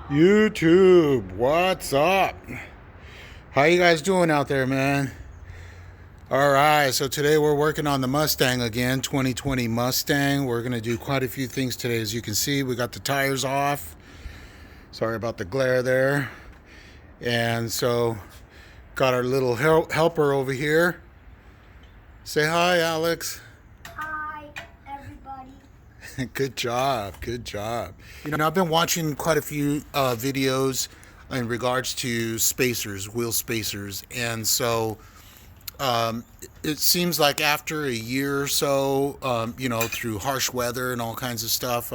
YouTube, what's up? How you guys doing out there, man? All right, so today we're working on the Mustang again, 2020 Mustang. We're gonna do quite a few things today. As you can see, we got the tires off. Sorry about the glare there. And so, got our little helper over here. Say hi, Alex. Hi, everybody. Good job, good job. You know, I've been watching quite a few videos in regards to spacers, wheel spacers, and so it seems like after a year or so, you know, through harsh weather and all kinds of stuff,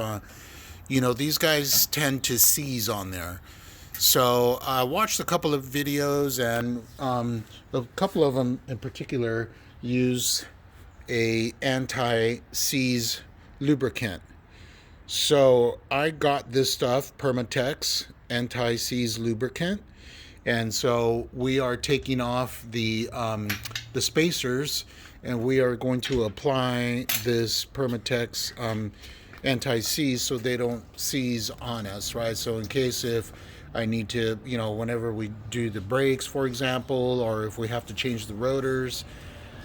you know, these guys tend to seize on there. So I watched a couple of videos, and a couple of them in particular use a anti-seize lubricant. So I got this stuff, Permatex anti-seize lubricant, and so we are taking off the spacers, and we are going to apply this Permatex anti-seize so they don't seize on us, right? So in case if I need to, you know, whenever we do the brakes, for example, or if we have to change the rotors,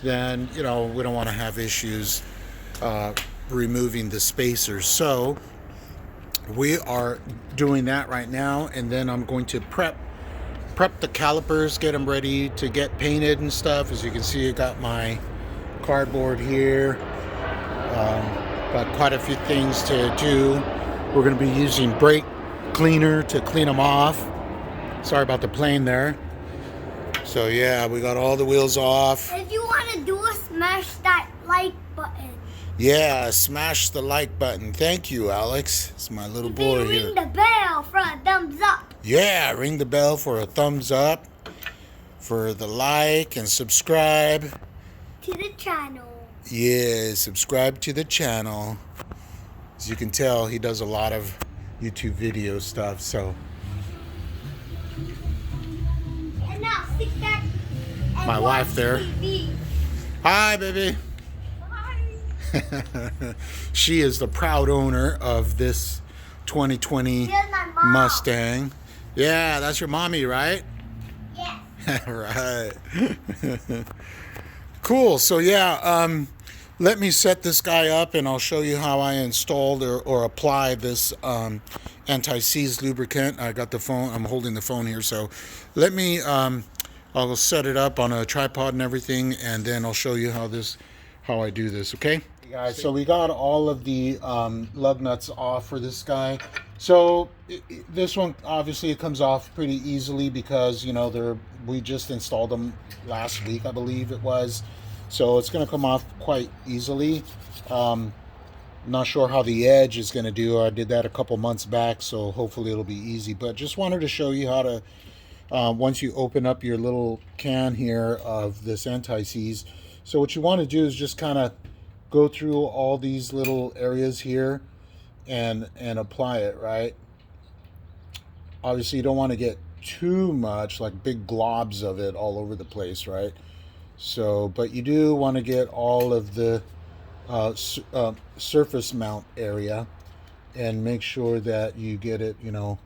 then, you know, we don't want to have issues removing the spacers. So we are doing that right now, and then I'm going to prep the calipers, get them ready to get painted and stuff. As you can see, I got my cardboard here. Got quite a few things to do. We're going to be using brake cleaner to clean them off. Sorry about the plane there. So yeah, we got all the wheels off. If you want to do it, smash that like button. Yeah, smash the like button. Thank you, Alex. It's my little boy here. Ring the bell for a thumbs up. Yeah, ring the bell for a thumbs up, for the like, and subscribe To the channel. Yeah, subscribe to the channel. As you can tell, he does a lot of YouTube video stuff, so. And now sit back and My wife there. TV. Hi, baby. Hi. She is the proud owner of this 2020 Here's my mom. Mustang. Yeah, that's your mommy, right? Yes. Right. Cool. So yeah, let me set this guy up, and I'll show you how I installed or apply this anti-seize lubricant. I got the phone. I'm holding the phone here, so let me. I'll set it up on a tripod and everything, and then I'll show you how I do this. Okay, guys. So we got all of the lug nuts off for this guy. So this one obviously it comes off pretty easily because, you know, we just installed them last week, I believe it was. So it's going to come off quite easily. Not sure how the edge is going to do. I did that a couple months back, so hopefully it'll be easy. But just wanted to show you how to, once you open up your little can here of this anti-seize. So what you want to do is just kind of go through all these little areas here and apply it, right? Obviously you don't want to get too much, like big globs of it all over the place, right? So, but you do want to get all of the surface mount area, and make sure that you get it, you know,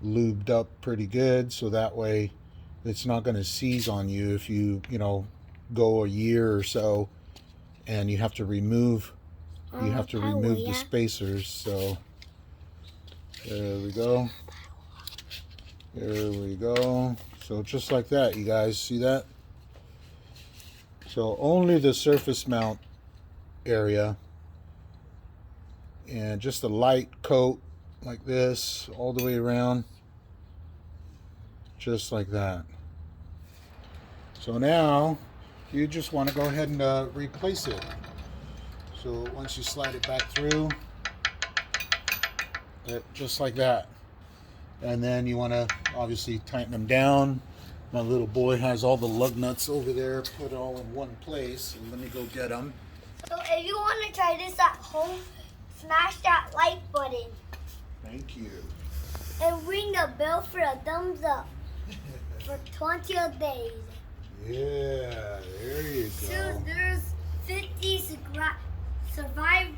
lubed up pretty good, so that way it's not going to seize on you if you know, go a year or so and you have to remove the spacers. So there we go. There we go. So just like that, you guys see that? So only the surface mount area, and just a light coat like this all the way around, just like that. So now you just want to go ahead and replace it. So once you slide it back through, just like that, and then you want to obviously tighten them down. My little boy has all the lug nuts over there, put it all in one place. Let me go get them. So if you want to try this at home, smash that like button. Thank you. And ring the bell for a thumbs up for 20 days. Yeah, there you go. So there's 50 survived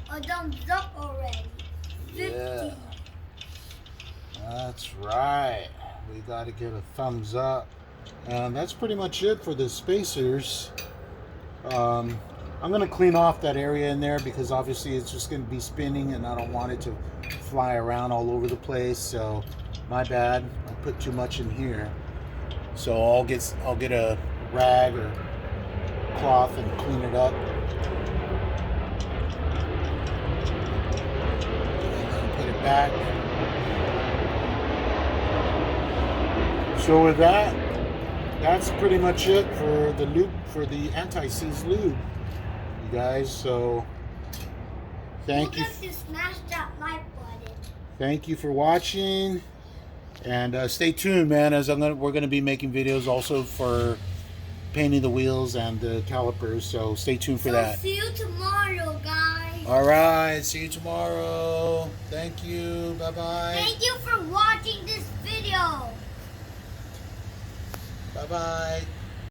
a thumbs up already. 50. Yeah. That's right. We got to get a thumbs up. And that's pretty much it for the spacers. I'm going to clean off that area in there because obviously it's just going to be spinning and I don't want it to fly around all over the place. So my bad. I put too much in here. So I'll get a rag or cloth and clean it up. And then put it back. So with that, that's pretty much it for the lube, for the anti-seize lube, you guys. So thank you. To smash that like button. Thank you for watching, and stay tuned, man. As we're gonna be making videos also for painting the wheels and the calipers. So stay tuned for that. See you tomorrow, guys. All right, see you tomorrow. Thank you. Bye bye. Thank you for watching this video. Bye bye.